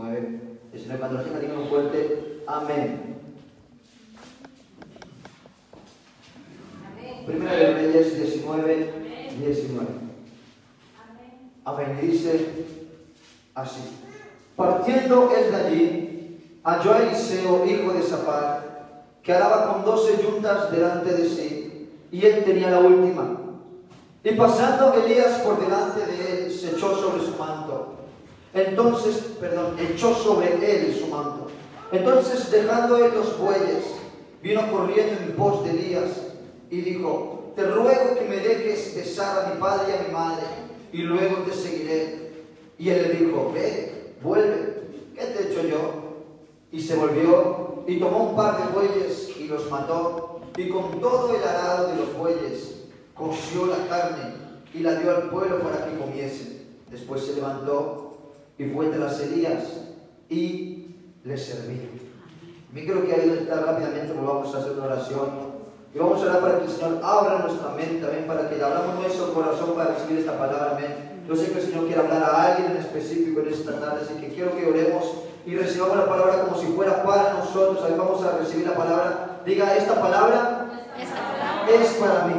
19. El Señor, cuando lo tenga, digan un fuerte amén. Primera de Reyes 19, 19. Amén. Y dice así: partiendo él de allí, halló a Eliseo, hijo de Safat, que araba con 12 yuntas delante de sí, y él tenía la última. Y pasando Elías por delante de él, se echó sobre su manto. Echó sobre él su manto. Entonces, dejando él los bueyes, vino corriendo en pos de Elías y dijo: te ruego que me dejes besar a mi padre y a mi madre, y luego te seguiré. Y él le dijo: ve, vuelve, ¿qué te he hecho yo? Y se volvió y tomó un par de bueyes y los mató, y con todo el arado de los bueyes coció la carne y la dio al pueblo para que comiese. Después se levantó y fue tras Elías y le servía. Me creo que ahí donde está rápidamente volvamos a hacer una oración y vamos a orar para que el Señor abra nuestra mente también, para que abramos nuestro corazón para recibir esta palabra. Amén. Yo sé que el Señor quiere hablar a alguien en específico en esta tarde, así que quiero que oremos y recibamos la palabra como si fuera para nosotros. Ahí vamos a recibir la palabra. Diga: esta palabra es para mí.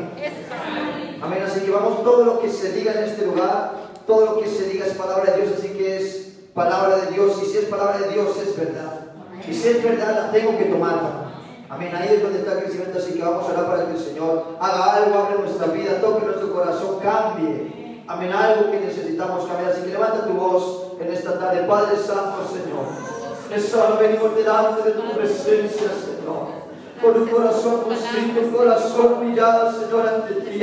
Amén. Así que vamos, todo lo que se diga en este lugar, todo lo que se diga es palabra de Dios, así que es palabra de Dios. Y si es palabra de Dios, es verdad. Y si es verdad, la tengo que tomar. Amén. Ahí es donde está el crecimiento, así que vamos a orar para que el Señor haga algo, abre nuestra vida, toque nuestro corazón, cambie. Amén. Algo que necesitamos cambiar. Así que levanta tu voz en esta tarde. Padre Santo, Señor, esta hora venimos delante de tu presencia, Señor, con un corazón constricto, un corazón humillado, Señor, ante ti,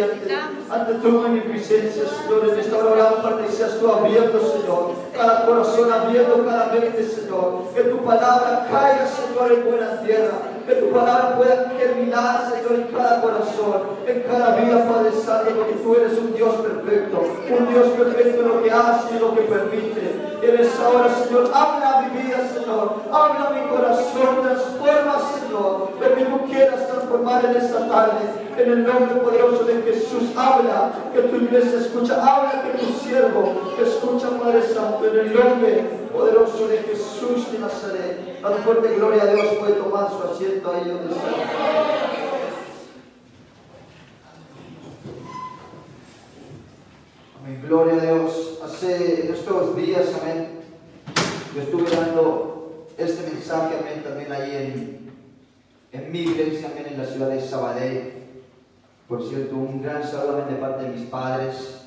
ante tu magnificencia, Señor. En esta hora oramos para que seas tú abriendo, Señor, cada corazón, abriendo cada mente, Señor. Que tu palabra caiga, Señor, en buena tierra. Que tu palabra pueda germinar, Señor, en cada corazón, en cada vida, Padre Santo, porque tú eres un Dios perfecto en lo que hace y lo que permite. En esta hora, Señor, habla mi vida, Señor, habla mi corazón, transforma, Señor, lo que tú quieras transformar en esta tarde. En el nombre poderoso de Jesús, habla, que tu iglesia escucha, habla, que tu siervo escucha, Padre Santo, en el nombre poderoso de Jesús de Nazaret. La fuerte gloria a Dios, puede tomar su asiento ahí donde está. Amén, gloria a Dios. En estos días, amén, yo estuve dando este mensaje, amén, también ahí en mi iglesia, amén, en la ciudad de Sabadell. Por cierto, un gran saludo, amén, de parte de mis padres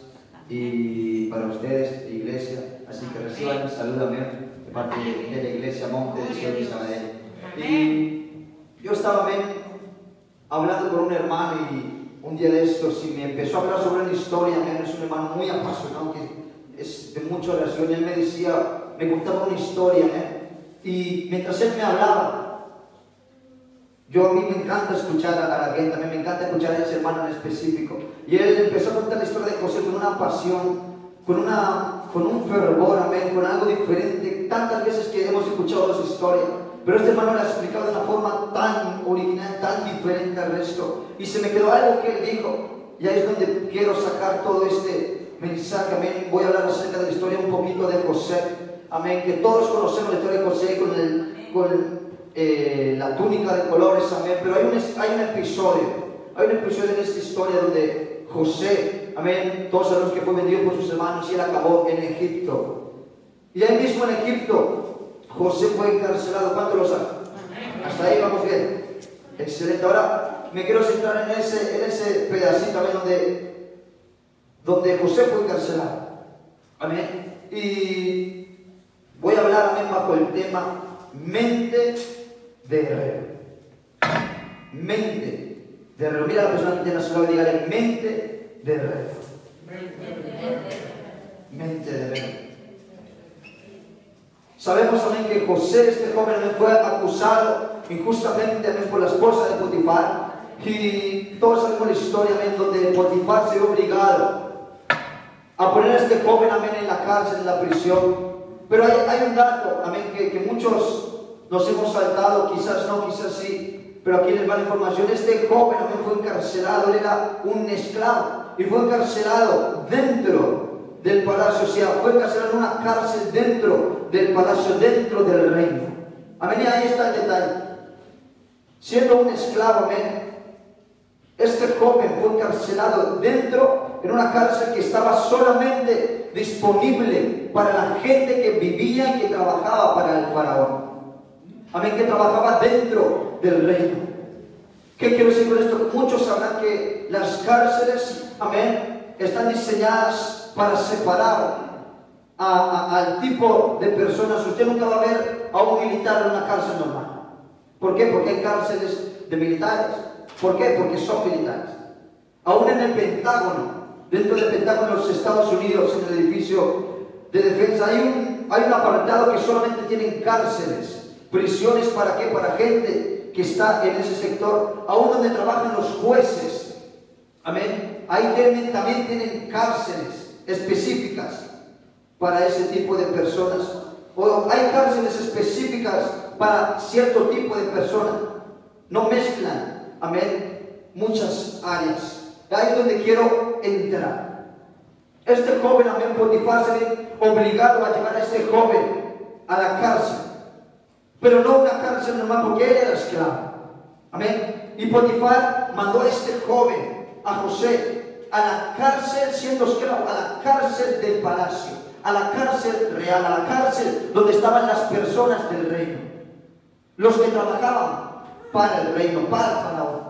y para ustedes, iglesia. Así que reciban un saludo, amén, de parte de la iglesia Monte de Sion de Sabadell. Y yo estaba, amén, hablando con un hermano y un día de estos y me empezó a hablar sobre una historia, amén. Es un hermano muy apasionado que es de mucha oración, y él me decía, me contaba una historia, amén. Y mientras él me hablaba, a mí me encanta escuchar a la gente, también me encanta escuchar a ese hermano en específico. Y él empezó a contar la historia de José con una pasión, con un fervor, amén, con algo diferente. Tantas veces que hemos escuchado su historia, pero este hermano la explicaba de una forma tan original, tan diferente al resto. Y se me quedó algo que él dijo, y ahí es donde quiero sacar todo este mensaje, amén. Voy a hablar acerca de la historia un poquito de José, amén, que todos conocemos la historia de José con la túnica de colores, amén. Pero hay un episodio en esta historia donde José, amén, todos sabemos que fue vendido por sus hermanos y él acabó en Egipto. Y ahí mismo en Egipto, José fue encarcelado. ¿Cuánto lo saben? Hasta ahí vamos bien. Excelente. Ahora me quiero centrar en ese pedacito, amén, donde José fue encarcelado. Amén. Y voy a hablar, amén, bajo el tema mente de guerrero. Mente de guerrero. Mira a la persona que tiene a su lado y dígale: mente de guerrero. Mente de guerrero. Sabemos también que José, este joven, fue acusado injustamente por la esposa de Potifar. Y todos sabemos la historia, amén, donde Potifar se vio obligado a poner a este joven, amén, en la cárcel, en la prisión. Pero hay un dato, amén, que muchos nos hemos saltado, quizás no, quizás sí, pero aquí les va la información. Este joven, amén, fue encarcelado. Él era un esclavo y fue encarcelado dentro del palacio, o sea, fue encarcelado en una cárcel dentro del palacio, dentro del reino. Amén, y ahí está el detalle. Siendo un esclavo, amén, este joven fue encarcelado dentro, en una cárcel que estaba solamente disponible para la gente que vivía y que trabajaba para el faraón. Amén, que trabajaba dentro del reino. ¿Qué quiero decir con esto? Muchos sabrán que las cárceles, amén, están diseñadas para separar al tipo de personas. Usted nunca va a ver a un militar en una cárcel normal. ¿Por qué? Porque hay cárceles de militares. ¿Por qué? Porque son militares. Aún en el Pentágono, dentro del Pentágono de los Estados Unidos, en el edificio de defensa, hay un apartado que solamente tienen cárceles, prisiones. ¿Para qué? Para gente que está en ese sector, aún donde trabajan los jueces. Amén. Ahí también tienen cárceles específicas para ese tipo de personas. O hay cárceles específicas para cierto tipo de personas. No mezclan, amén, muchas áreas. Ahí es donde quiero entrar. Este joven, amén, Potifar, se ve obligado a llevar a este joven a la cárcel. Pero no una cárcel normal, porque él era esclavo. Amén. Y Potifar mandó a este joven, a José, a la cárcel siendo esclavo, a la cárcel del palacio, a la cárcel real, a la cárcel donde estaban las personas del reino, los que trabajaban para el reino, para el faraón.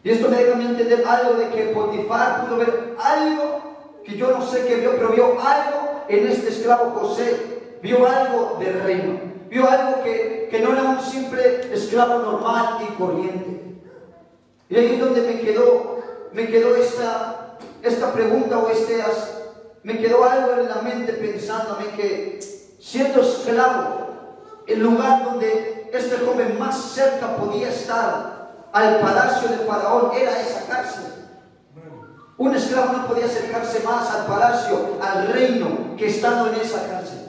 Y esto me deja a mí entender algo de que Potifar pudo ver algo que yo no sé qué vio, pero vio algo en este esclavo José. Vio algo del reino, vio algo que no era un simple esclavo normal y corriente. Y ahí es donde me quedó esta pregunta, o me quedó algo en la mente pensándome que siendo esclavo, el lugar donde este joven más cerca podía estar al palacio del faraón era esa cárcel. Un esclavo no podía acercarse más al palacio, al reino, que estando en esa cárcel.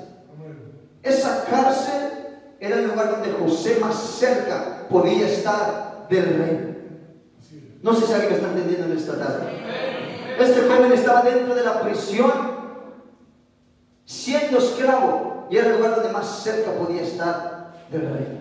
Esa cárcel era el lugar donde José más cerca podía estar del reino. No sé si alguien me está entendiendo en esta tarde. Este joven estaba dentro de la prisión, siendo esclavo, y era el lugar donde más cerca podía estar del reino.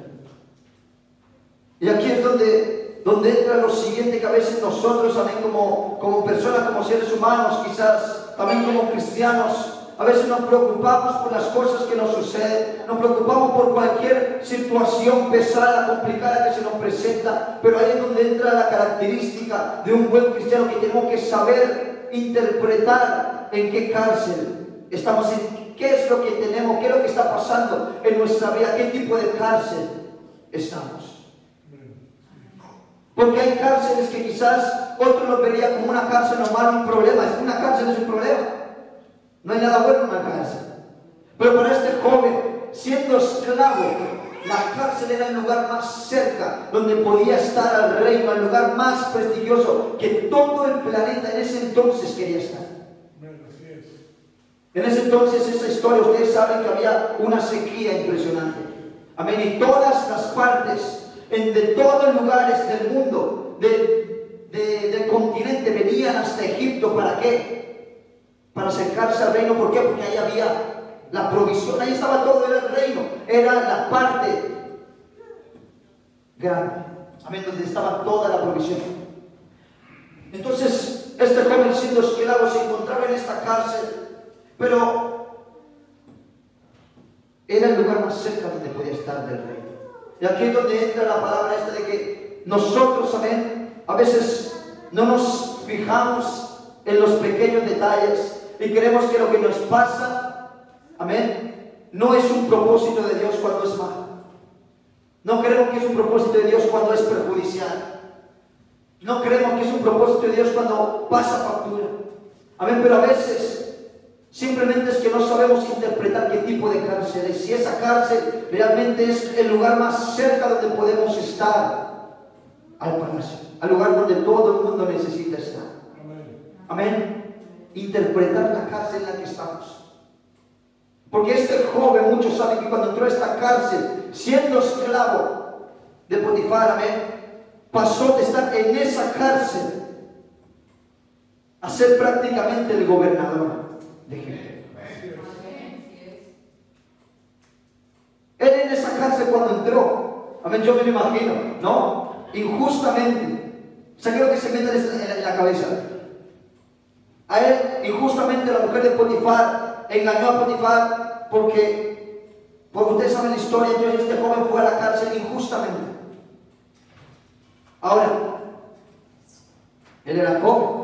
Y aquí es donde entra lo siguiente, que a veces nosotros también como personas, como seres humanos, quizás también como cristianos, a veces nos preocupamos por las cosas que nos suceden, nos preocupamos por cualquier situación pesada, complicada que se nos presenta, pero ahí es donde entra la característica de un buen cristiano, que tenemos que saber interpretar en qué cárcel estamos, en qué es lo que tenemos, qué es lo que está pasando en nuestra vida, qué tipo de cárcel estamos. Porque hay cárceles que quizás otros los verían como una cárcel normal, un problema. Una cárcel es un problema. No hay nada bueno en una cárcel. Pero para este joven, siendo esclavo, la cárcel era el lugar más cerca donde podía estar al reino, el lugar más prestigioso que todo el planeta en ese entonces quería estar. En ese entonces, esa historia, ustedes saben que había una sequía impresionante. Amén. Y todas las partes, de todos los lugares del mundo, del continente, venían hasta Egipto. ¿Para qué? Para acercarse al reino. ¿Por qué? Porque ahí había la provisión, ahí estaba todo, era el reino, era la parte grande, amén, donde estaba toda la provisión. Entonces, este joven, siendo esclavo, se encontraba en esta cárcel, pero era el lugar más cerca donde podía estar del reino. Y aquí es donde entra la palabra esta de que nosotros, amén, a veces no nos fijamos en los pequeños detalles y creemos que lo que nos pasa, amén, no es un propósito de Dios cuando es malo. No creemos que es un propósito de Dios cuando es perjudicial. No creemos que es un propósito de Dios cuando pasa factura. Amén, pero a veces simplemente es que no sabemos interpretar qué tipo de cárcel es. Si esa cárcel realmente es el lugar más cerca donde podemos estar al palacio, al lugar donde todo el mundo necesita estar. Amén. Interpretar la cárcel en la que estamos. Porque este joven, muchos saben que cuando entró a esta cárcel, siendo esclavo de Potifar, amén, pasó de estar en esa cárcel a ser prácticamente el gobernador de Egipto. Él en esa cárcel cuando entró, amén, yo me lo imagino, ¿no? Injustamente. O sea, quiero que se metan en la cabeza. A él, injustamente, la mujer de Potifar engañó a Potifar porque ustedes saben la historia. Entonces este joven fue a la cárcel injustamente. Ahora, él era joven.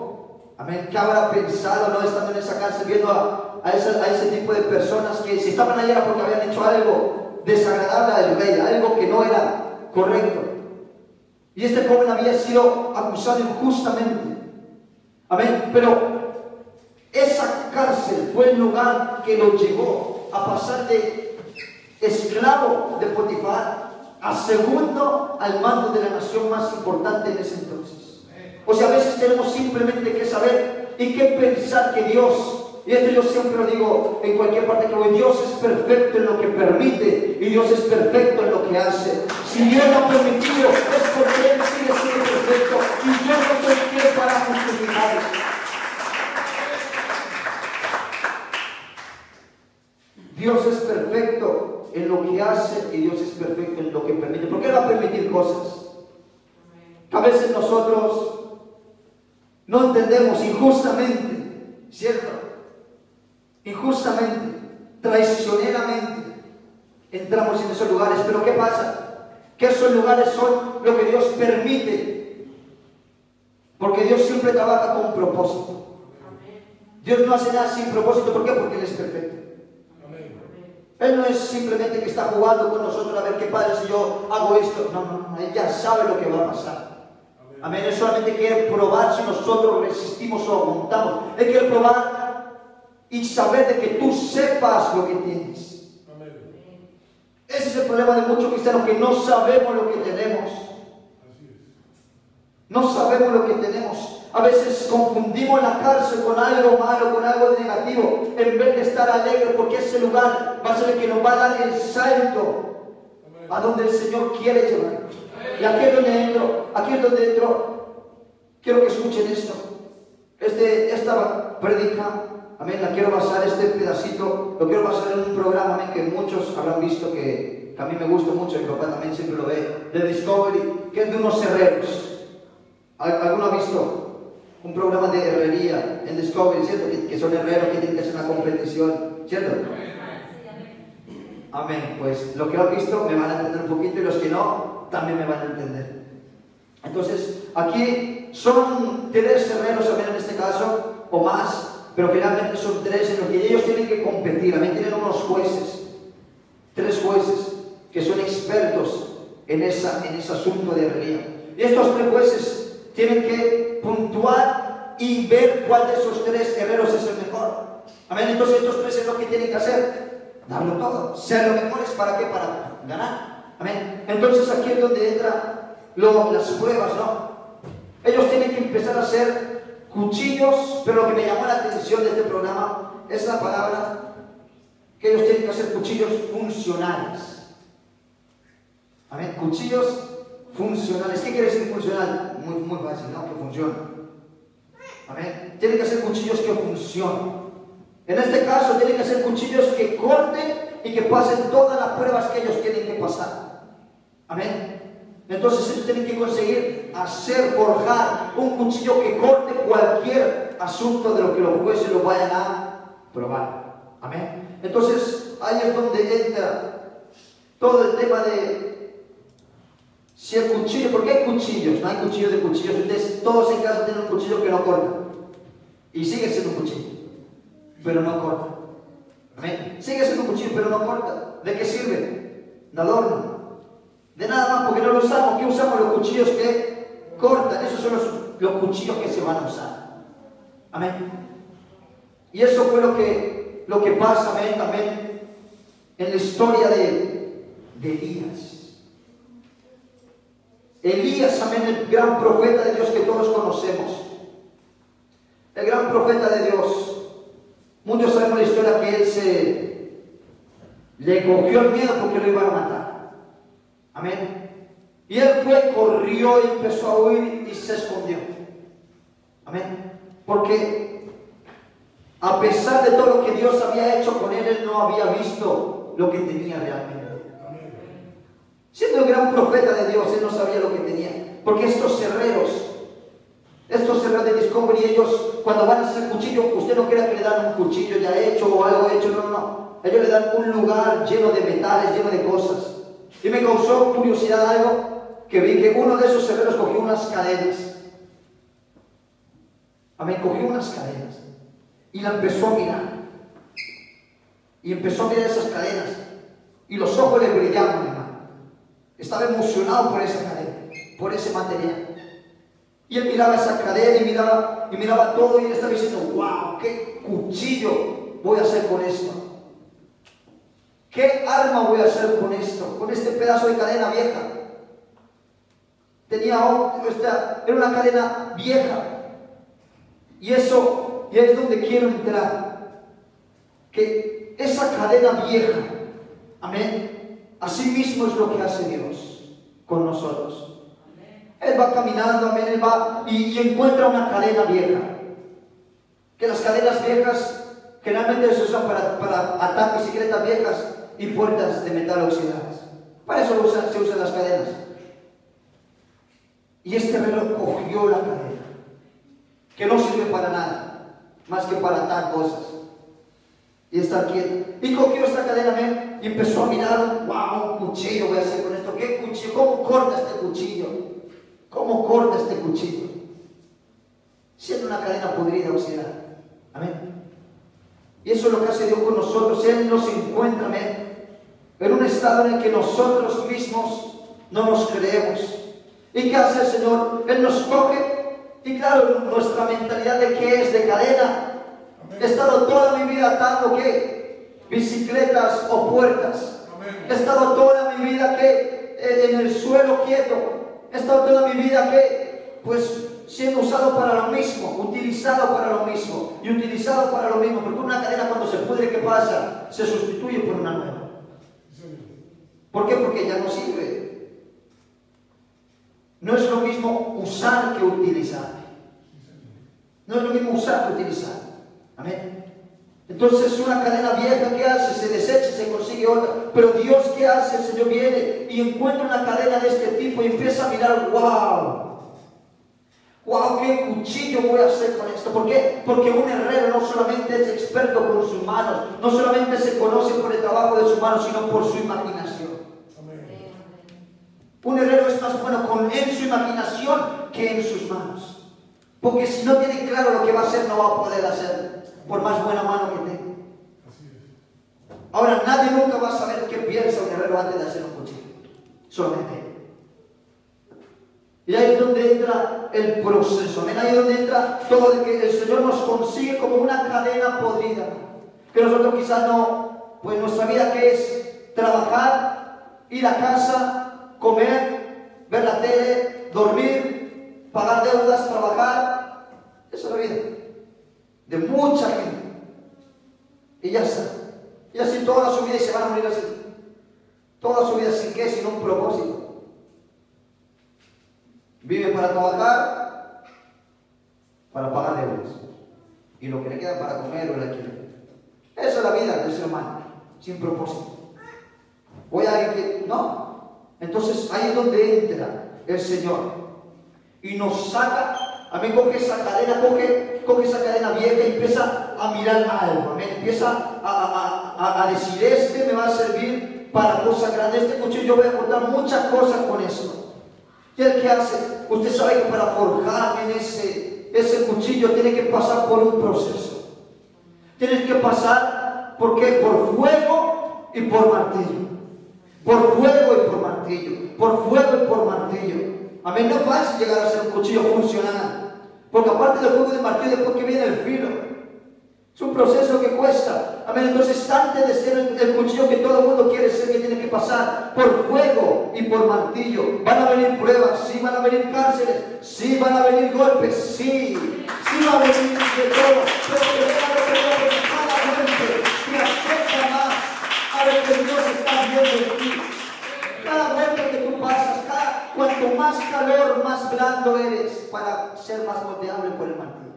Amén. ¿Qué habrá pensado, no, estando en esa cárcel, viendo a ese tipo de personas que si estaban allá era porque habían hecho algo desagradable al rey, algo que no era correcto? Y este joven había sido acusado injustamente. Amén. Pero esa cárcel fue el lugar que lo llevó a pasar de esclavo de Potifar a segundo al mando de la nación más importante en ese entonces. O sea, a veces tenemos simplemente que saber y que pensar que Dios, y esto yo siempre lo digo en cualquier parte que voy, Dios es perfecto en lo que permite y Dios es perfecto en lo que hace. Si Dios lo ha permitido es porque Él sigue siendo perfecto y yo no soy quien para justificarlo. Dios es perfecto en lo que hace y Dios es perfecto en lo que permite. ¿Por qué va a permitir cosas que a veces nosotros no entendemos injustamente, ¿cierto? Injustamente, traicioneramente entramos en esos lugares. Pero ¿qué pasa? Que esos lugares son lo que Dios permite, porque Dios siempre trabaja con propósito. Dios no hace nada sin propósito. ¿Por qué? Porque Él es perfecto. Él no es simplemente que está jugando con nosotros a ver qué pasa si yo hago esto. No, Él ya sabe lo que va a pasar. Amén. Él solamente quiere probar si nosotros resistimos o aguantamos. Él quiere probar y saber de que tú sepas lo que tienes. Ese es el problema de muchos cristianos, que no sabemos lo que tenemos. No sabemos lo que tenemos. A veces confundimos la cárcel con algo malo, con algo negativo, en vez de estar alegre, porque ese lugar va a ser el que nos va a dar el salto a donde el Señor quiere llevar. Y aquí es donde entro, quiero que escuchen esto. Esta predica, amén, la quiero basar, este pedacito, lo quiero basar en un programa, amén, que muchos habrán visto, que a mí me gusta mucho, mi papá también siempre lo ve, de Discovery, que es de unos herreros. ¿Alguno ha visto un programa de herrería en Discovery, cierto? Que son herreros que tienen que hacer una competición, ¿cierto? Amén. Pues los que lo han visto me van a entender un poquito y los que no, también me van a entender. Entonces, aquí son 3 herreros, amén, en este caso, o más, pero finalmente son 3 en los que ellos tienen que competir. Amén. Tienen unos jueces, 3 jueces, que son expertos en ese asunto de herrería. Y estos 3 jueces tienen que puntuar y ver cuál de esos 3 herreros es el mejor. Amén. Entonces estos 3 es lo que tienen que hacer, darlo todo, ser los mejores. ¿Para qué? Para ganar. Amén. Entonces aquí es donde entran las pruebas, ¿no? Ellos tienen que empezar a hacer cuchillos, pero lo que me llamó la atención de este programa es la palabra que ellos tienen que hacer cuchillos funcionales. Amén. Cuchillos funcionales. ¿Qué quiere decir funcional? Muy fácil, ¿no? Que funciona. Amén. Tienen que ser cuchillos que funcionen. En este caso tienen que ser cuchillos que corten y que pasen todas las pruebas que ellos tienen que pasar. Amén. Entonces ellos tienen que conseguir forjar un cuchillo que corte cualquier asunto de lo que los jueces lo vayan a probar. Amén. Entonces ahí es donde entra todo el tema de si el cuchillo, porque hay cuchillos, no hay cuchillos de cuchillos. Ustedes todos en casa tienen un cuchillo que no corta y sigue siendo un cuchillo, pero no corta. Amén. Sigue siendo un cuchillo, pero no corta. ¿De qué sirve? De adorno, de nada más, porque no lo usamos. ¿Qué usamos? Los cuchillos que cortan. Esos son los cuchillos que se van a usar. Amén. Y eso fue lo que pasa, amén, también en la historia de Elías. Elías, amén, el gran profeta de Dios que todos conocemos. El gran profeta de Dios. Muchos sabemos la historia que él le cogió el miedo porque lo iban a matar. Amén. Y él corrió y empezó a huir y se escondió. Amén. Porque a pesar de todo lo que Dios había hecho con él, él no había visto lo que tenía realmente. Siendo un gran profeta de Dios, él no sabía lo que tenía. Porque estos herreros de Discovery, ellos cuando van a hacer cuchillo, usted no crea que le dan un cuchillo ya hecho o algo hecho, no. Ellos le dan un lugar lleno de metales, lleno de cosas. Y me causó curiosidad algo, que vi que uno de esos herreros cogió unas cadenas. Amén, cogió unas cadenas y la empezó a mirar. Y empezó a mirar esas cadenas. Y los ojos le brillaban, hermano. Estaba emocionado por esa cadena, por ese material. Y él miraba esa cadena y miraba todo y él estaba diciendo, wow, qué cuchillo voy a hacer con esto. ¿Qué arma voy a hacer con esto? Con este pedazo de cadena vieja. Era una cadena vieja. Y es donde quiero entrar. Que esa cadena vieja, amén, así mismo es lo que hace Dios con nosotros. Él va caminando, amén, él va y encuentra una cadena vieja. Que las cadenas viejas generalmente se usan para atar bicicletas viejas y puertas de metal oxidadas. Para eso se usan las cadenas. Y este herrero cogió la cadena, que no sirve para nada, más que para atar cosas y estar quieto. Y cogió esta cadena, amén, y empezó a mirar, wow, un cuchillo voy a hacer con esto. ¿Qué cuchillo? ¿Cómo corta este cuchillo? ¿Cómo corta este cuchillo? Siendo una cadena podrida, oxidada. Amén. Y eso es lo que hace Dios con nosotros. Él nos encuentra, amén, en un estado en el que nosotros mismos no nos creemos. ¿Y qué hace el Señor? Él nos coge. Y claro, nuestra mentalidad de qué es, de cadena. He estado toda mi vida atando ¿qué? Bicicletas o puertas. He estado toda mi vida ¿qué? En el suelo quieto. He estado toda mi vida ¿qué? Pues siendo usado para lo mismo, utilizado para lo mismo y utilizado para lo mismo. Porque una cadena cuando se pudre, ¿qué pasa? Se sustituye por una nueva. ¿Por qué? Porque ya no sirve. No es lo mismo usar que utilizar. No es lo mismo usar que utilizar. Amén. Entonces una cadena vieja, ¿qué hace? Se desecha, se consigue otra. Pero Dios, ¿qué hace? El Señor viene y encuentra una cadena de este tipo y empieza a mirar, wow, qué cuchillo voy a hacer con esto. ¿Por qué? Porque un herrero no solamente es experto con sus manos, no solamente se conoce por el trabajo de sus manos, sino por su imaginación. Amén. Un herrero es más bueno en su imaginación que en sus manos. Porque si no tiene claro lo que va a hacer, no va a poder hacer, por más buena mano que tenga. Ahora, nadie nunca va a saber qué piensa un herrero antes de hacer un cuchillo. Solamente él. Y ahí es donde entra el proceso. Ahí es donde entra todo de que el Señor nos consigue como una cadena podrida. Que nosotros quizás no, pues nuestra vida que es trabajar, ir a casa, comer, ver la tele, dormir, pagar deudas, trabajar. Esa es la vida de mucha gente. Y ya está. Y así toda su vida y se van a morir así. Toda su vida sin qué, sin un propósito. Vive para trabajar, para pagar deudas. Y lo que le queda para comer o el alquiler. Esa es la vida del ser humano, sin propósito. Voy a alguien que... No. Entonces ahí es donde entra el Señor. Y nos saca. Amén, coge esa cadena, coge esa cadena vieja y empieza a mirar algo. Amén, empieza a decir, este me va a servir para cosas grandes. Este cuchillo yo voy a cortar muchas cosas con eso. ¿Y el qué hace? Usted sabe que para forjar en ese cuchillo tiene que pasar por un proceso. Tiene que pasar, ¿por qué? Por fuego y por martillo. Por fuego y por martillo. Por fuego y por martillo. Amén, no es fácil llegar a ser un cuchillo funcional. Porque aparte del fuego y del martillo, después que viene el filo. Es un proceso que cuesta. Amén, entonces antes de ser el cuchillo que todo el mundo quiere ser, que tiene que pasar por fuego y por martillo. Van a venir pruebas, sí, van a venir cárceles, sí, van a venir golpes, sí, sí va a venir de todo. Pero que venga lo que no, cada golpe que acerca más a lo que Dios está viendo en ti. Cada golpe que tú pasas, cuanto más calor, más blando eres para ser más moldeable por el martillo.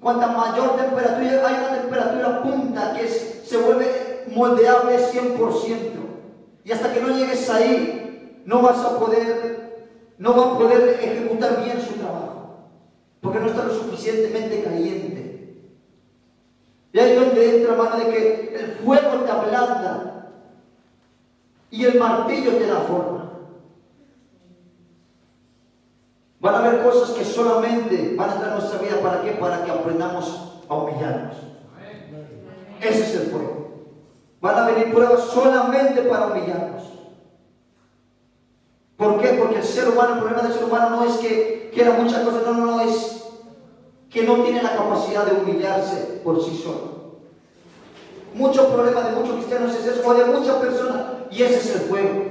Cuanta mayor temperatura, hay una temperatura punta que se vuelve moldeable 100%. Y hasta que no llegues ahí, no va a poder ejecutar bien su trabajo. Porque no está lo suficientemente caliente. Y ahí es donde entra, hermano, de que el fuego te ablanda y el martillo te da forma. Van a haber cosas que solamente van a entrar en nuestra vida. ¿Para qué? Para que aprendamos a humillarnos. Ese es el fuego. Van a venir pruebas solamente para humillarnos. ¿Por qué? Porque el ser humano, el problema del ser humano no es que quiera muchas cosas, no, es que no tiene la capacidad de humillarse por sí solo. Muchos problemas de muchos cristianos es eso, o de muchas personas, y ese es el fuego.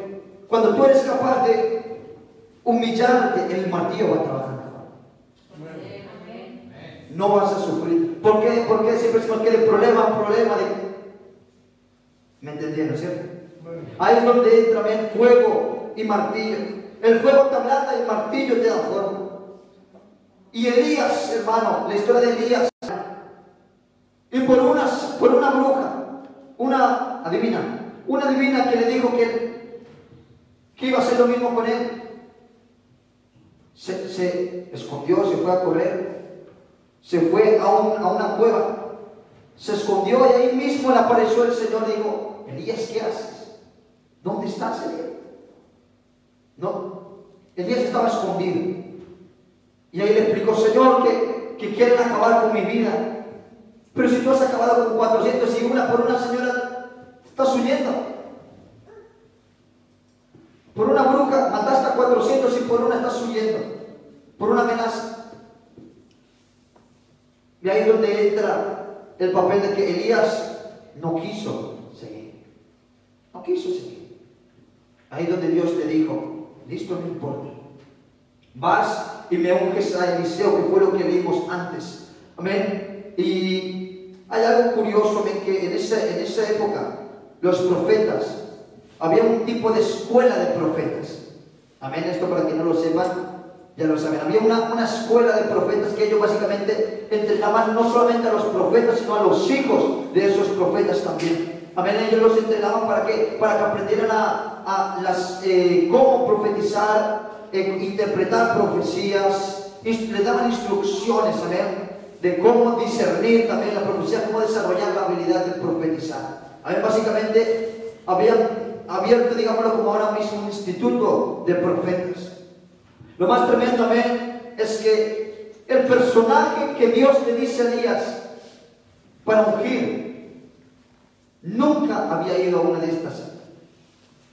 Cuando tú eres capaz de humillarte, el martillo va a trabajar. No vas a sufrir. ¿Por qué? Porque siempre decimos que de problema en problema. ¿Me entendieron, cierto? Ahí es donde entra el fuego y martillo. El fuego te ablanda y el martillo te da forma. Y Elías, hermano, la historia de Elías. Y por una bruja, una adivina que le dijo que iba a hacer lo mismo con él. Se escondió, se fue a correr, se fue a una cueva, se escondió y ahí mismo le apareció el Señor y dijo: Elías, ¿qué haces? ¿Dónde estás, Elías? No, Elías estaba escondido. Y ahí le explicó: Señor, que quieren acabar con mi vida. Pero si tú has acabado con 400 y por una señora estás huyendo. Por una bruja mataste a 400 y por una estás huyendo. Por una amenaza. Y ahí es donde entra el papel de que Elías no quiso seguir. No quiso seguir. Ahí es donde Dios le dijo: listo, no importa. Vas y me unges a Eliseo, que fue lo que vimos antes. Amén. Y hay algo curioso, amén, que en esa época los profetas, había un tipo de escuela de profetas. Amén. Esto, para que no lo sepan, ya lo saben. Había una escuela de profetas que ellos básicamente entrenaban no solamente a los profetas, sino a los hijos de esos profetas también. Amén. Ellos los entrenaban para que aprendieran cómo profetizar, interpretar profecías. Les daban instrucciones, amén, de cómo discernir también la profecía, cómo desarrollar la habilidad de profetizar. Amén. Básicamente habían abierto, digámoslo, como ahora mismo, un instituto de profetas. Lo más tremendo, amén, es que el personaje que Dios le dice a Elías para ungir nunca había ido a una de estas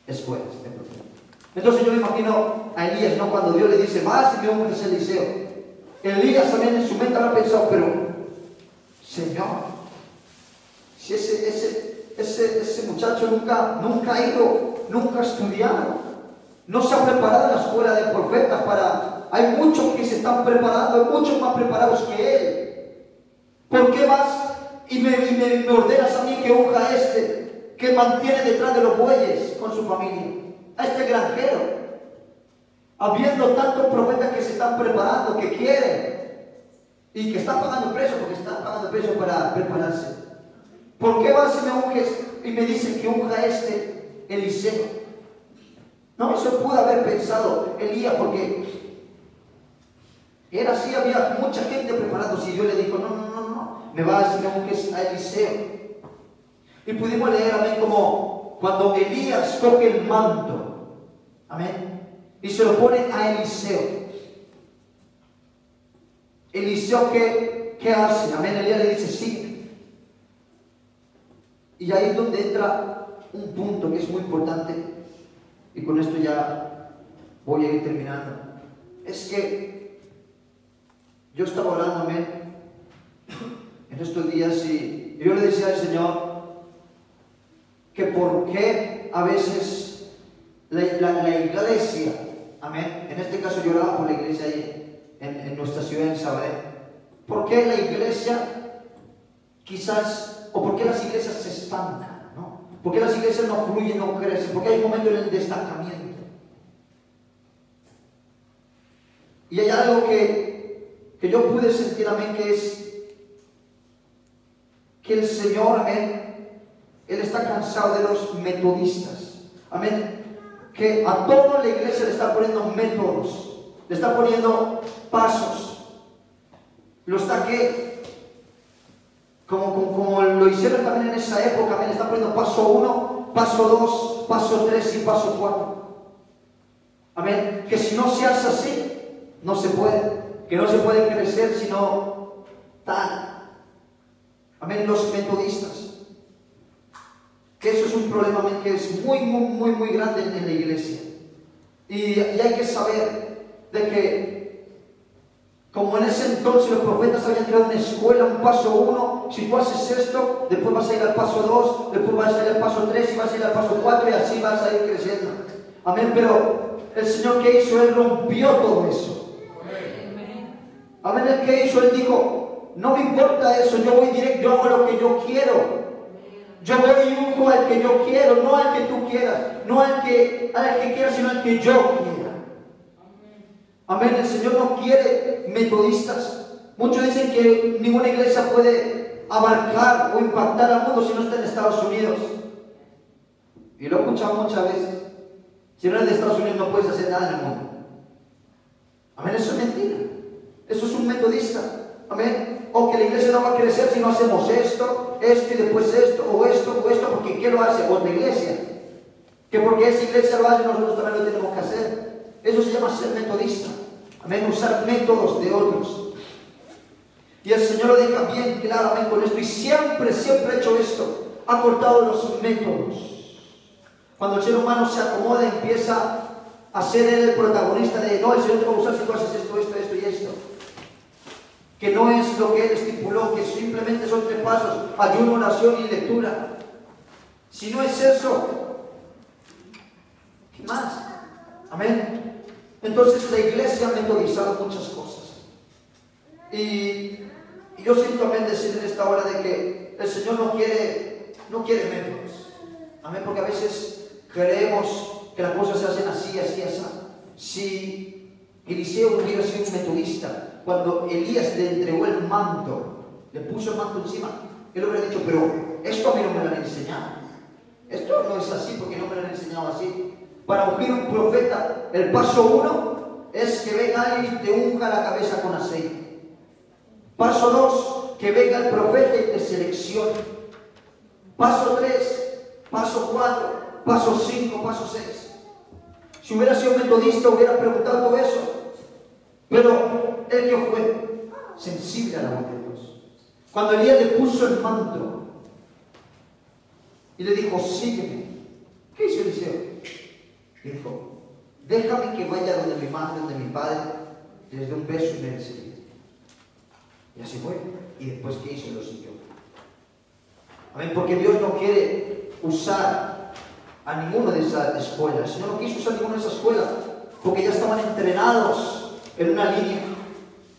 escuelas de profetas. Entonces yo me imagino a Elías, ¿no? Cuando Dios le dice: vas y me unges a Eliseo. Elías también en su mente habrá pensado: pero Señor, si ese muchacho nunca ha ido, nunca ha estudiado, no se ha preparado en la escuela de profetas hay muchos que se están preparando, hay muchos más preparados que él. ¿Por qué vas y me ordenas a mí que unja a este que mantiene detrás de los bueyes con su familia, a este granjero? Habiendo tantos profetas que se están preparando, que quieren y que están pagando precio, porque están pagando precio para prepararse. ¿Por qué vas y me unges y me dicen que unja a este Eliseo? No, eso pudo haber pensado Elías, porque era así, había mucha gente preparándose. Y Dios le dijo: no, me vas y me unges a Eliseo. Y pudimos leer, amén, como cuando Elías coge el manto, amén, y se lo pone a Eliseo. Eliseo, ¿qué hace? Amén. Elías le dice: sí. Y ahí es donde entra un punto que es muy importante, y con esto ya voy a ir terminando. Es que yo estaba orando, amén, en estos días, y yo le decía al Señor que por qué a veces la iglesia, amén, en este caso yo oraba por la iglesia ahí en nuestra ciudad, en Sabadell. ¿Por qué la iglesia quizás, o por qué las iglesias se estancan, ¿no? ¿Por qué las iglesias no fluyen, no crecen? Porque hay un momento en el destacamiento. Y hay algo que yo pude sentir, amén, que es que el Señor, amén, Él está cansado de los metodistas, amén, que a toda la iglesia le está poniendo métodos, le está poniendo pasos, lo está que, como lo hicieron también en esa época, amén, le está poniendo paso 1, paso 2, paso 3 y paso 4. Amén. Que si no se hace así, no se puede. Que no se puede crecer sino tal. Amén. Los metodistas. Que eso es un problema, amén, que es muy grande en la iglesia. Y hay que saber de que, como en ese entonces los profetas habían creado una escuela, un paso 1, si tú haces esto, después vas a ir al paso 2, después vas a ir al paso 3 y vas a ir al paso 4 y así vas a ir creciendo. Amén. Pero el Señor, ¿qué hizo? Él rompió todo eso. Amén. ¿El qué hizo? Él dijo, no me importa eso, yo voy directo, yo hago lo que yo quiero. Yo voy y unjo al que yo quiero, no al que tú quieras, no al que quieras, sino al que yo quiera. Amén. El Señor no quiere metodistas. Muchos dicen que ninguna iglesia puede abarcar o impactar al mundo si no está en Estados Unidos. Y lo he escuchado muchas veces. Si no eres de Estados Unidos no puedes hacer nada en el mundo. Amén. Eso es mentira. Eso es un metodista. Amén. O que la iglesia no va a crecer si no hacemos esto y después esto, porque ¿qué lo hace? Otra iglesia. Que porque esa iglesia lo hace, nosotros también lo tenemos que hacer. Eso se llama ser metodista. Amén. Usar métodos de otros. Y el Señor lo deja bien claro, amén, con esto. Y siempre ha hecho esto. Ha cortado los métodos. Cuando el ser humano se acomoda, empieza a ser él el protagonista de, no, el Señor te va a usar si tú haces esto y esto. Que no es lo que Él estipuló, que simplemente son 3 pasos, ayuno, oración y lectura. Si no es eso, ¿qué más? Amén. Entonces la iglesia ha metodizado muchas cosas. Y yo siento, amén, decir en esta hora de que el Señor no quiere métodos. Amén, porque a veces creemos que las cosas se hacen así. Si Eliseo hubiera sido un metodista, cuando Elías le entregó el manto, le puso el manto encima, él hubiera dicho, pero esto a mí no me lo han enseñado. Esto no es así porque no me lo han enseñado así. Para ungir un profeta, el paso 1 es que venga alguien y te unja la cabeza con aceite. Paso 2, que venga el profeta y te seleccione. Paso 3, paso 4, paso 5, paso 6. Si hubiera sido metodista, hubiera preguntado todo eso. Pero él que fue sensible a la voz de Dios. Cuando Elías le puso el manto y le dijo, sígueme. ¿Qué hizo Eliseo? Le dijo, déjame que vaya donde mi madre, donde mi padre, les dé un beso y me enseñe. Y así fue. Y después, ¿qué hizo? Lo siguió. Amén. Porque Dios no quiere usar a ninguno de esas escuelas. El Señor no quiso usar ninguna de esas escuelas porque ya estaban entrenados en una línea,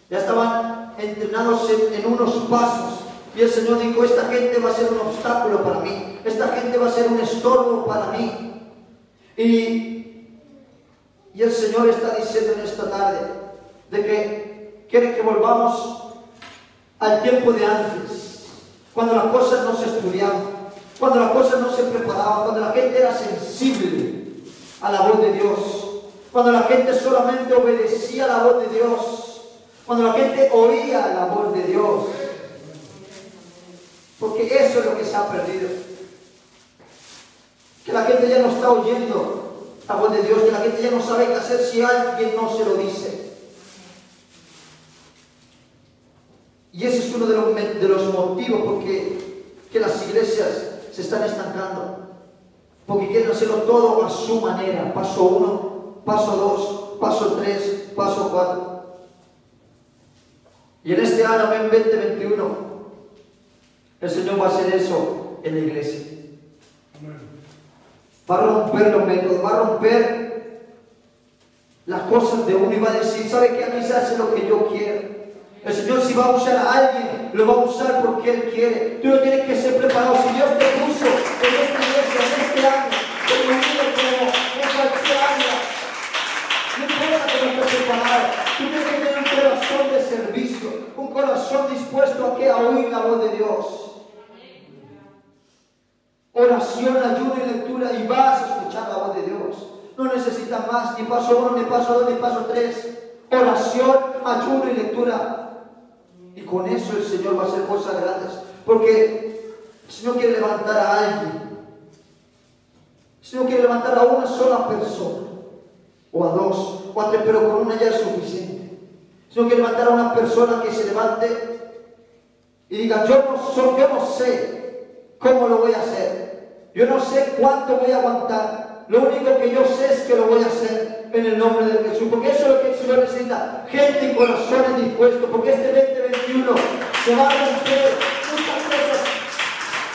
ya estaban entrenados en unos pasos. Y el Señor dijo, esta gente va a ser un obstáculo para mí, esta gente va a ser un estorbo para mí. Y el Señor está diciendo en esta tarde de que quiere que volvamos al tiempo de antes, cuando las cosas no se estudiaban, cuando las cosas no se preparaban, cuando la gente era sensible a la voz de Dios, cuando la gente solamente obedecía a la voz de Dios, cuando la gente oía la voz de Dios. Porque eso es lo que se ha perdido. Que la gente ya no está oyendo la voz de Dios, que la gente ya no sabe qué hacer si alguien no se lo dice. Y ese es uno de los motivos por que las iglesias se están estancando. Porque quieren hacerlo todo a su manera. Paso 1, paso 2, paso 3, paso 4. Y en este año 2021, el Señor va a hacer eso en la iglesia. Va a romper los métodos, va a romper las cosas de uno y va a decir, ¿sabe qué? A mí se hace lo que yo quiero. El Señor, si va a usar a alguien, lo va a usar porque Él quiere. Tú no tienes que ser preparado. Si Dios te puso en esta iglesia, en este año, como en cualquier área, no importa que no estés preparado. Tú tienes que tener un corazón de servicio, un corazón dispuesto a oír la voz de Dios. oración, ayuno y lectura y vas a escuchar la voz de Dios. No necesitas más, ni paso 1, ni paso 2, ni paso 3. Oración, ayuno y lectura. Y con eso el Señor va a hacer cosas grandes. Porque el Señor quiere levantar a alguien. El Señor quiere levantar a una sola persona. O a 2, o a 3, pero con una ya es suficiente. El Señor quiere levantar a una persona que se levante y diga, yo no sé cómo lo voy a hacer. Yo no sé cuánto voy a aguantar. Lo único que yo sé es que lo voy a hacer en el nombre de Jesús. Porque eso es lo que el Señor necesita. Gente y corazones dispuestos. Porque este 2021 se va a romper muchas cosas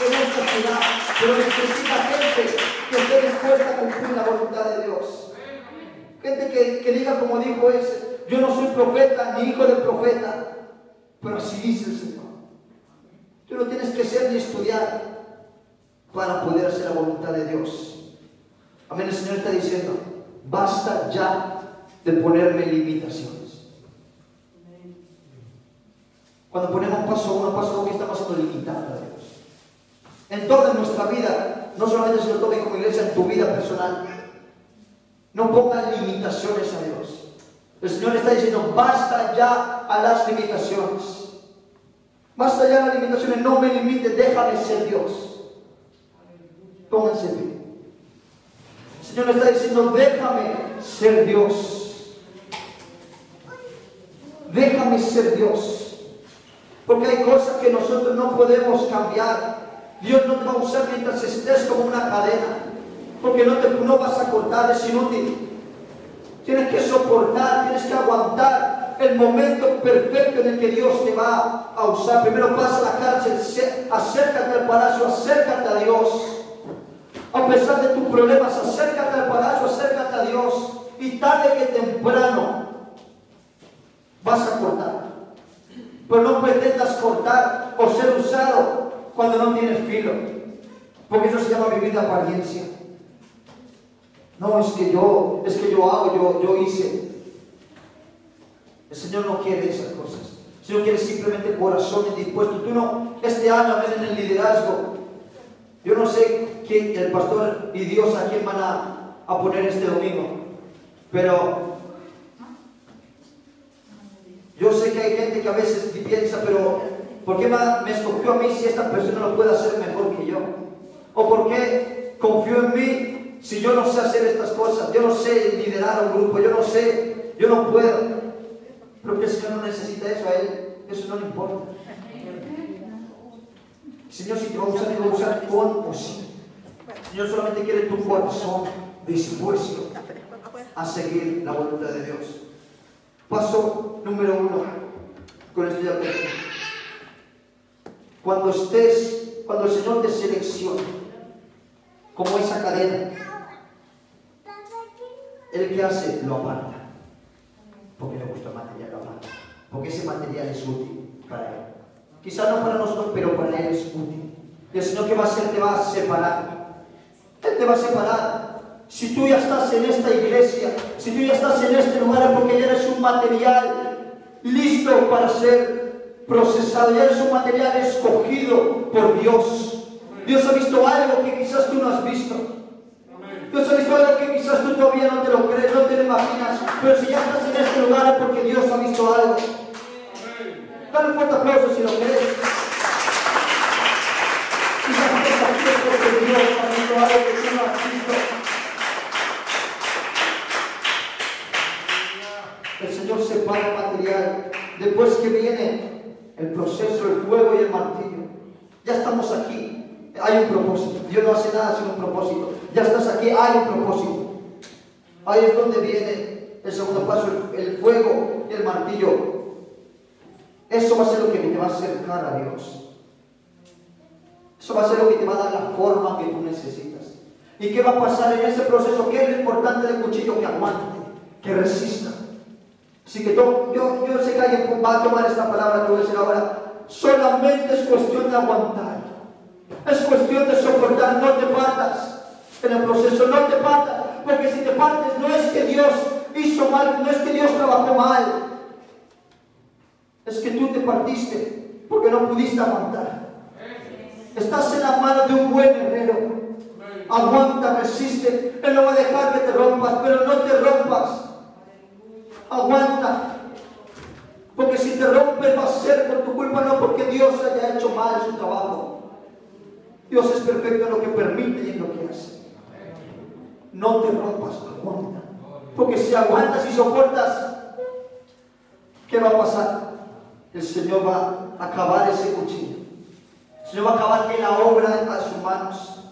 en esta ciudad. Pero necesita gente que esté dispuesta a cumplir la voluntad de Dios. Gente que diga como dijo ese, yo no soy profeta ni hijo del profeta. Pero así dice el Señor. Tú no tienes que ser ni estudiar para poder hacer la voluntad de Dios. Amén. El Señor está diciendo, basta ya de ponerme limitaciones. Cuando ponemos paso 1, paso 2, estamos siendo limitando a Dios. En toda nuestra vida, no solamente se lo tome como iglesia, en tu vida personal. No pongan limitaciones a Dios. El Señor está diciendo, basta ya a las limitaciones. Basta ya las limitaciones, no me limites, déjame ser Dios. Pónganse en pie. El Señor está diciendo, déjame ser Dios. Déjame ser Dios. Porque hay cosas que nosotros no podemos cambiar. Dios no te va a usar mientras estés como una cadena. Porque no vas a cortar, es inútil. Tienes que soportar, tienes que aguantar el momento perfecto en el que Dios te va a usar. Primero pasa la cárcel, acércate al palacio, acércate a Dios. A pesar de tus problemas, acércate al palacio, acércate a Dios. Y tarde que temprano vas a cortar. Pero no pretendas cortar o ser usado cuando no tienes filo. Porque eso se llama vivir de apariencia. No, es que yo hago, yo hice. El Señor no quiere esas cosas. El Señor quiere simplemente corazones dispuestos. Tú no, este año, en el liderazgo, yo no sé quién, el pastor y Dios a quién van a poner este domingo. Pero yo sé que hay gente que a veces piensa, pero ¿por qué me escogió a mí si esta persona lo puede hacer mejor que yo? ¿O por qué confió en mí si yo no sé hacer estas cosas? Yo no sé liderar a un grupo, yo no sé, yo no puedo. Pero que el Señor no necesita eso a Él, eso no le importa. El Señor, si te va a usar, te va a usar con o sin. El Señor solamente quiere tu corazón dispuesto a seguir la voluntad de Dios. Paso número 1, con esto ya termino. Cuando el Señor te selecciona, como esa cadena, ¿Él qué hace? Lo aparta. Porque le gusta el material, lo aparta. Porque ese material es útil para Él. Quizás no para nosotros, pero para Él es útil. Y el Señor, ¿qué va a hacer? Te va a separar. Él te va a separar. Si tú ya estás en esta iglesia, si tú ya estás en este lugar, es porque ya eres un material listo para ser procesado. Ya eres un material escogido por Dios. Dios ha visto algo que quizás tú no has visto. Dios ha visto algo que quizás tú todavía no te lo crees, no te lo imaginas. Pero si ya estás en este lugar es porque Dios ha visto algo. Dale un fuerte aplauso si lo crees. Quizás estás aquí es porque Dios ha visto algo que tú no has visto. El Señor separa el material. Después que viene el proceso, el fuego y el martillo. Ya estamos aquí. Hay un propósito. Dios no hace nada sin un propósito. Ya estás aquí, hay un propósito. Ahí es donde viene el segundo paso, el fuego y el martillo. Eso va a ser lo que te va a acercar a Dios. Eso va a ser lo que te va a dar la forma que tú necesitas. ¿Y qué va a pasar en ese proceso? ¿Qué es lo importante del cuchillo? Que aguante, que resista. Así que yo sé que alguien va a tomar esta palabra que voy a decir ahora. Solamente es cuestión de aguantar. Es cuestión de soportar. No te partas en el proceso, no te partas. Porque si te partes, no es que Dios hizo mal, no es que Dios trabajó mal. Es que tú te partiste porque no pudiste aguantar. Estás en la mano de un buen herrero. Dios es perfecto en lo que permite y en lo que hace. No te rompas, aguanta. Porque si aguantas y soportas, ¿qué va a pasar? El Señor va a acabar ese cuchillo. El Señor va a acabar que la obra en sus manos.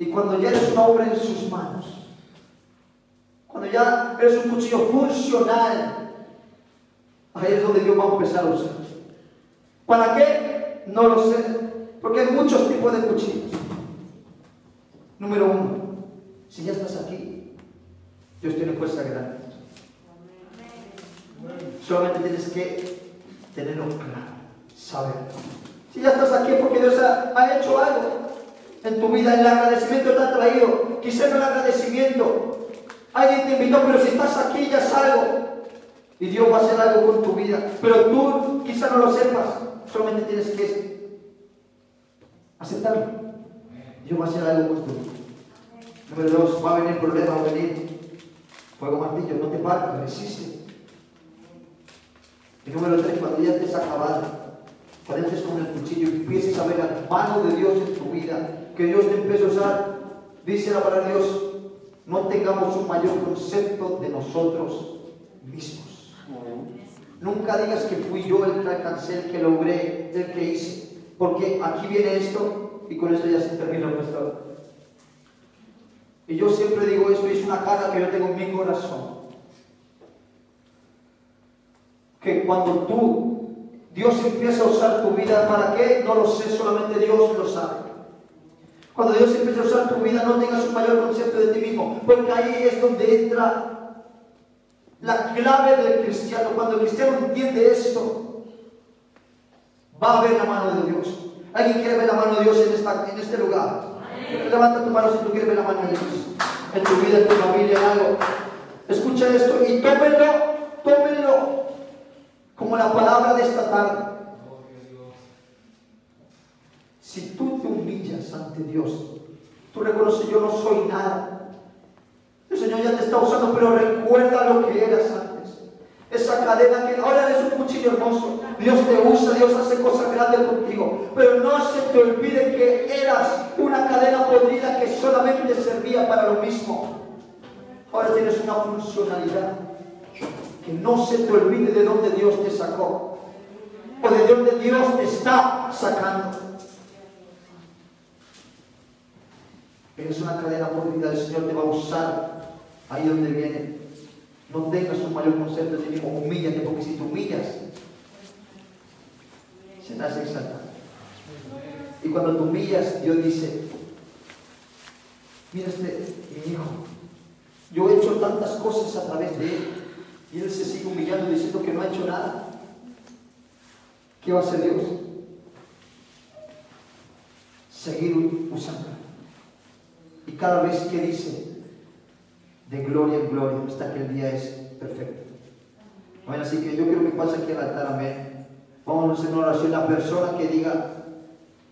Y cuando ya eres una obra en sus manos, cuando ya eres un cuchillo funcional, ahí es donde Dios va a empezar a usar. ¿Para qué? No lo sé. Porque hay muchos tipos de cuchillos. Número uno, si ya estás aquí, Dios tiene fuerza grande. Solamente tienes que tenerlo claro, saber. Si ya estás aquí porque Dios ha hecho algo en tu vida, el agradecimiento te ha traído. Quizá no el agradecimiento, alguien te invitó, pero si estás aquí ya es algo. Y Dios va a hacer algo con tu vida. Pero tú quizá no lo sepas, solamente tienes que aceptarlo. Dios va a hacer algo con tu vida. Número dos, va a venir problema, va a venir fuego martillo, no te partes, resiste. Y número tres, cuando ya estés acabado, cuando estés con el cuchillo y empieces a ver la mano de Dios en tu vida, que Dios te empiece a usar, dice la palabra de Dios, no tengamos un mayor concepto de nosotros mismos. Nunca digas que fui yo el que alcancé, el que logré, el que hice, porque aquí viene esto y con esto ya se termina nuestra vida. Y yo siempre digo esto, y es una carga que yo tengo en mi corazón. Que cuando Dios empieza a usar tu vida, ¿para qué? No lo sé, solamente Dios lo sabe. Cuando Dios empieza a usar tu vida, no tengas un mayor concepto de ti mismo, porque ahí es donde entra la clave del cristiano. Cuando el cristiano entiende esto, va a ver la mano de Dios. ¿Alguien quiere ver la mano de Dios en este lugar? Levanta tu mano si tú quieres ver la mano de Dios en tu vida, en tu familia, en algo. Escucha esto y tómenlo como la palabra de esta tarde. Si tú te humillas ante Dios, tú reconoces, yo no soy nada. El Señor ya te está usando, pero recuerda lo que eras antes. Esa cadena que ahora eres un cuchillo hermoso. Dios te usa, Dios hace cosas grandes contigo. Pero no se te olvide que eras una cadena podrida que solamente servía para lo mismo. Ahora tienes una funcionalidad. Que no se te olvide de dónde Dios te sacó. O de dónde Dios te está sacando. Eres una cadena podrida, el Señor te va a usar ahí donde viene. No tengas un mayor concepto de ti mismo, humíllate, porque si te humillas, serás exaltado. Y cuando te humillas, Dios dice, mira mi hijo, yo he hecho tantas cosas a través de él, y él se sigue humillando diciendo que no ha hecho nada. ¿Qué va a hacer Dios? Seguir usando. Y cada vez que dice, de gloria en gloria, hasta que el día es perfecto. Bueno, así que yo quiero que pase aquí al altar, amén. Vamos a hacer una oración. La persona que diga,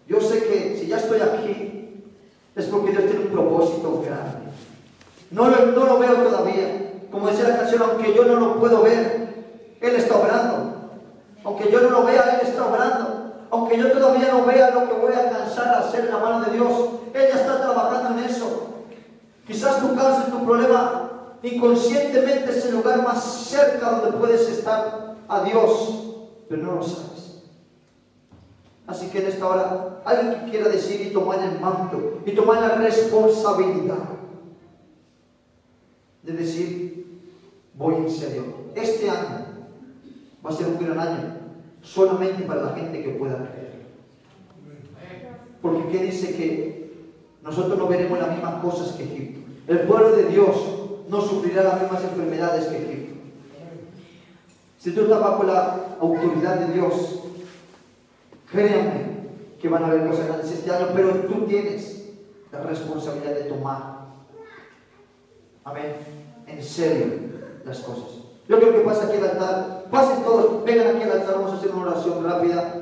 yo sé que si ya estoy aquí, es porque Dios tiene un propósito grande. No lo veo todavía. Como decía la canción, aunque yo no lo puedo ver, Él está obrando. Aunque yo no lo vea, Él está obrando. Aunque yo todavía no vea lo que voy a alcanzar a hacer en la mano de Dios, Él ya está trabajando en eso. Quizás tu cáncer, tu problema, inconscientemente es el lugar más cerca donde puedes estar a Dios, pero no lo sabes. Así que en esta hora, alguien que quiera decir y tomar el manto y tomar la responsabilidad de decir, voy en serio. Este año va a ser un gran año solamente para la gente que pueda creer. Porque ¿qué dice? Que nosotros no veremos las mismas cosas que Egipto. El pueblo de Dios no sufrirá las mismas enfermedades que Egipto. Si tú estás bajo la autoridad de Dios, créanme que van a haber cosas grandes este año, pero tú tienes la responsabilidad de tomar, amén, en serio las cosas. Yo creo que pasa aquí al altar, pasen todos, vengan aquí al altar, vamos a hacer una oración rápida.